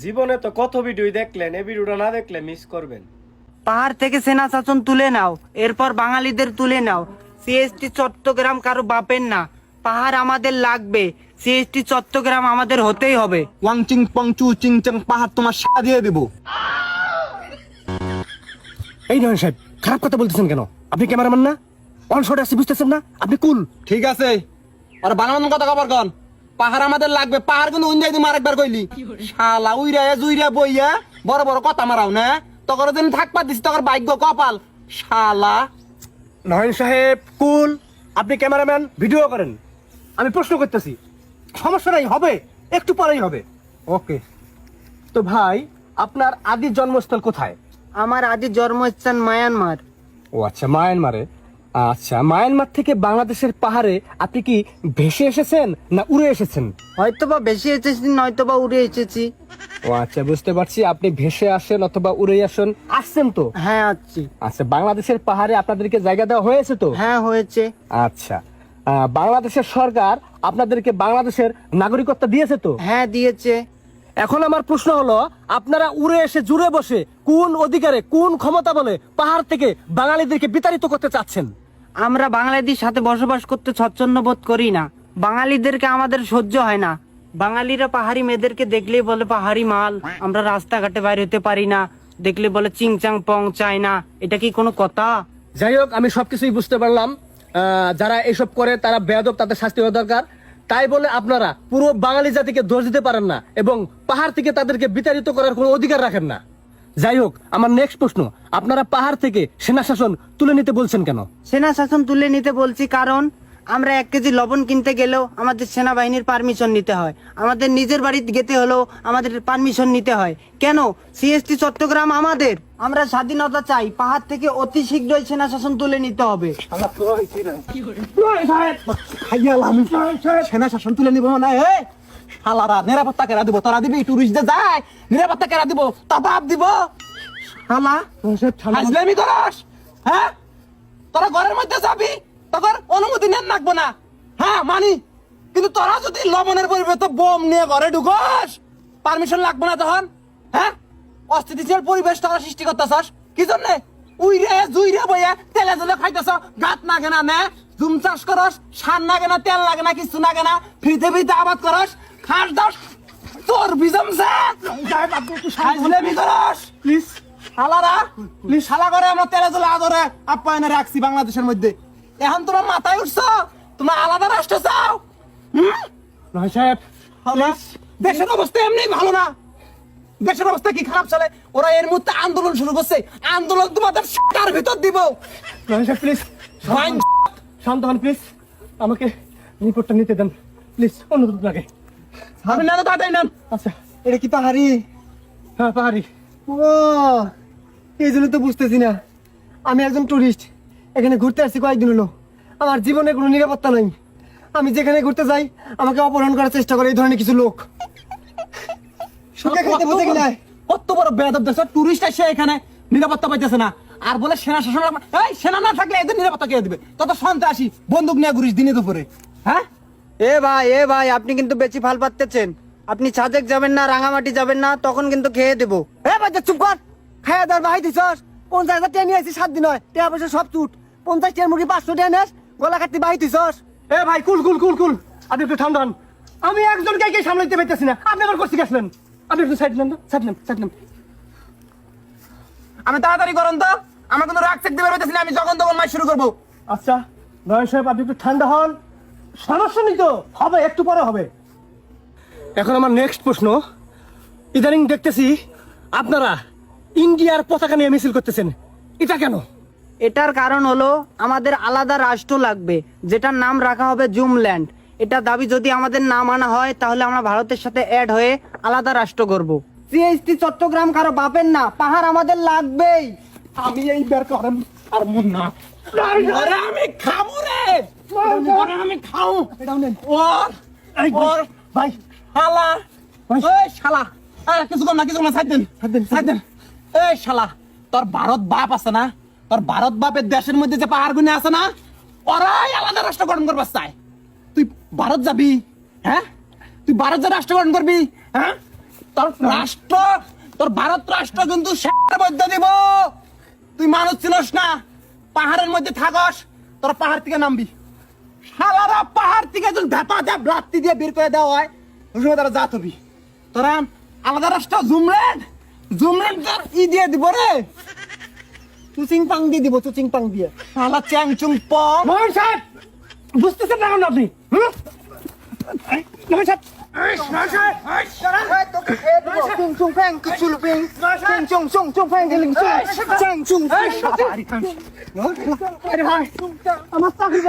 জীবনে তো কত ভিডিও দেখলেন, এই ভিডিওটা না দেখলে মিস করবেন। পাহাড় থেকে সেনা শাসন তুলে নাও, এরপর বাঙালিদের তুলে নাও। সিএসটি চট্টগ্রাম কারো বাপের না, পাহাড় আমাদের লাগবে। সিএসটি চট্টগ্রাম আমাদের হতেই হবে। ওয়াং চিং পং চু চিং চাং পাহাড় তোমার সারা দিয়ে দেবো। এই নয় সাহেব, খারাপ কথা বলতেছেন কেন? আপনি ক্যামেরাম্যান না? অন শট আসি, বুঝতেছেন না? আপনি কুল। ঠিক আছে, আর বানানোর কথা কবার কন। পাহাড় আমাদের লাগবে, পাহাড় কিন্তু উঞ্জাই তুমি আরেকবার কইলি। শালা উইরা জুইরা বইয়া বড় বড় কথা মারাও না, তখন দিন থাকবা দিছি তখন ভাগ্য কপাল। শালা নয়ন সাহেব কুল, আপনি ক্যামেরাম্যান, ভিডিও করেন। আমি প্রশ্ন করতেছি, সমস্যা নাই, হবে, একটু পরেই হবে। ওকে। তো ভাই, আপনার আদি জন্মস্থল কোথায়? আমার আদি জন্মস্থান মায়ানমার। ও আচ্ছা, মায়ানমারে। আচ্ছা, মায়ানমার থেকে বাংলাদেশের পাহাড়ে আপনি কি ভেসে এসেছেন না উড়ে এসেছেন? হয়তোবা বেশি এসেছি, নয়তোবা উড়ে এসেছি। ও আচ্ছা, বুঝতে পারছি। আপনি ভেসে আসেন অথবা উড়ে আসছেন তো? হ্যাঁ আছি। আচ্ছা, বাংলাদেশের পাহাড়ে আপনাদেরকে জায়গা দেওয়া হয়েছে তো? হ্যাঁ হয়েছে। আচ্ছা, বাংলাদেশের সরকার আপনাদেরকে বাংলাদেশের নাগরিকত্ব দিয়েছে তো? হ্যাঁ দিয়েছে। এখন আমার প্রশ্ন হলো, আপনারা উড়ে এসে জুড়ে বসে কোন অধিকারে, কোন ক্ষমতা বলে পাহাড় থেকে বাঙালিদেরকে বিতাড়িত করতে চাচ্ছেন? আমরা বাঙালিদের সাথে বসবাস করতে স্বচ্ছন্দ বোধ করি না। বাঙালিদেরকে আমাদের সহ্য হয় না। বাঙালিরা পাহাড়ি মেয়েদেরকে দেখলেই বলে পাহাড়ি মাল। আমরা রাস্তাঘাটে বাইরে হতে পারি না, দেখলে বলে চিংচাং পং চায় না। এটা কি কোনো কথা? যাই হোক, আমি সবকিছুই বুঝতে পারলাম। যারা এসব করে তারা বেয়াদব, তাদের শাস্তি হওয়া দরকার। তাই বলে আপনারা পুরো বাঙালি জাতিকে দোষ দিতে পারেন না এবং পাহাড় থেকে তাদেরকে বিতাড়িত করার কোনো অধিকার রাখেন না। যাই হোক, আমার নেক্সট প্রশ্ন, আপনারা পাহাড় থেকে সেনা শাসন তুলে নিতে বলছেন কেন? সেনা শাসন তুলে নিতে বলছি কারণ আমরা 1 কেজি লবণ কিনতে গেলেও আমাদের সেনাবাহিনীর পারমিশন নিতে হয়। আমাদের নিজের বাড়িতে যেতে হলেও আমাদের পারমিশন নিতে হয়। কেন? সিএসটি চট্টগ্রাম আমাদের। আমরা স্বাধীনতা চাই। পাহাড় থেকে অতি শীঘ্রই সেনা শাসন তুলে নিতে হবে। সেনা শাসন তুলে নিব না। শালারা নিরাপত্তা কেরা দিব? তোরা দিবি? টুরিস্টদের যায় নিরাপত্তা কেরা দিব? তাবাব দিব? শালা হাজলামি করস? হ্যাঁ, তোরা ঘরের মধ্যে যাবি, তোর অনুমতি নেন রাখবো না। হ্যাঁ মানি, কিন্তু তোরা যদি লবণের পরিবর্তে বোম নিয়ে ঘরে ঢুকস, পারমিশন লাগবে না তখন। হ্যাঁ, অস্থিতিশীল পরিবেশ তোরা সৃষ্টি করতেছস কি জন্য? উইরে জুইরে বইয়া তেলে জলে খাইতেছ, গাত নাগে না নে, জুম চাষ করস, সার নাগে না, তেল লাগে না, কিছু নাগে না, ফ্রিতে ফ্রিতে আবাদ করস, খাস দাস তোর বিজমছে হাজলামি করস। প্লিজ শালারা, প্লিজ শালা করে আমরা তেলে জলে আদরে আপ্যায়নে রাখছি বাংলাদেশের মধ্যে। এখন তোমার মাথায় উঠছো, তোমরা আলাদা রাষ্ট্র চাও? নয় সাহেব, দেশের অবস্থা এমনি ভালো না। দেশের অবস্থা কি খারাপ চলে? ওরা এর মধ্যে আন্দোলন শুরু করছে। আন্দোলন তোমাদের শাটার ভিতর দিব। নয় সাহেব প্লিজ শান্ত হন, প্লিজ আমাকে রিপোর্টটা নিতে দেন প্লিজ, অনুরোধ লাগে। আমি না তো তাড়াতাড়ি নেন। আচ্ছা, এটা কি পাহাড়ি? হ্যাঁ পাহাড়ি। ও, এই জন্য তো বুঝতেছি না। আমি একজন টুরিস্ট, এখানে ঘুরতে আসছি কয়েকদিন হলো। আমার জীবনে কোনো নিরাপত্তা নাই। আমি যেখানে ঘুরতে যাই আমাকে অপহরণ করার চেষ্টা করে এই ধরনের কিছু লোক। কত বড় বেয়াদব দেশ, টুরিস্ট আসে এখানে নিরাপত্তা পাইতেছে না, আর বলে সেনা শাসন। এই সেনা না থাকলে এদের নিরাপত্তা কে দিবে? তত সন্ত্রাসী বন্দুক নিয়ে ঘুরিস দিনে দুপুরে। হ্যাঁ এ ভাই আপনি কিন্তু বেশি ফাল পাচ্ছেন। আপনি সাজেক যাবেন না, রাঙামাটি যাবেন না, তখন কিন্তু খেয়ে দেবো। বাচ্চা চুপ কর। খাইয়া দার ভাই দিছস 50,000 টাকা নিয়ে আসি 7 দিন হয়, টাকা পয়সা সব চুট। 50 টাকার মুরগি 500 টাকা নেস, গলা কাটতে বাই দিছস। এ ভাই কুল কুল কুল কুল, আপনি একটু ঠান্ডা হন। আমি একজনকে কে সামলাইতে পারতেছি না, আপনি আবার করতে গেছিলেন। আপনি একটু সাইড নেন, সাইড নেন, সাইড নেন। আমি তাড়াতাড়ি করুন তো, আমার কোনো রাগ চেক দিতে পারতেছি না। আমি যখন তখন মাই শুরু করবো। আচ্ছা নয়ন সাহেব, আপনি একটু ঠান্ডা হন। সমস্যা নেই তো, হবে, একটু পরে হবে। এখন আমার নেক্সট প্রশ্ন, ইদানিং দেখতেছি আপনারা ইন্ডিয়ার পতাকা নিয়ে মিছিল করতেছেন, এটা কেন? এটার কারণ হলো আমাদের আলাদা রাষ্ট্র লাগবে, যেটার নাম রাখা হবে জুমল্যান্ড। এটা দাবি যদি আমাদের না মানা হয় তাহলে আমরা ভারতের সাথে অ্যাড হয়ে আলাদা রাষ্ট্র করব। সিএসটি চট্টগ্রাম কারো বাপের না, পাহাড় আমাদের লাগবেই। আমি এই বের করেন আর মন না। আমি খাবো রে, আমি খাও। ওর ভাই শালা, এই শালা, কিছু কম না, কিছু কম না, সাইড দেন, সাইড দেন। এই শালা, তোর ভারত বাপ আছে না? তোর ভারত বাপের দেশের মধ্যে যে পাহাড় গুনে আছে না, ওরাই আলাদা রাষ্ট্র গঠন করবার চায়। তুই ভারত যাবি? হ্যাঁ, তুই ভারত যা রাষ্ট্র গঠন করবি? হ্যাঁ, তোর রাষ্ট্র, তোর ভারত রাষ্ট্র কিন্তু শেষের মধ্যে দিব। তুই মানুষ ছিলস না, পাহাড়ের মধ্যে থাকস, তোর পাহাড় থেকে নামবি। শালারা পাহাড় থেকে যদি ধাপা ধাপ লাত্তি দিয়ে বের করে দেওয়া হয়, ওই সময় তারা জাত হবি। তোরা আলাদা রাষ্ট্র জুমলেন, জুমলেন তোর দিয়ে দিব রে, চুচিং পাং দিয়ে দিব, চুচিং পাং দিয়ে। শালা চ্যাং চুং পং। মহান সাহেব, বুঝতেছেন না কেন আপনি? মহান সাহেব, আমার চাকরি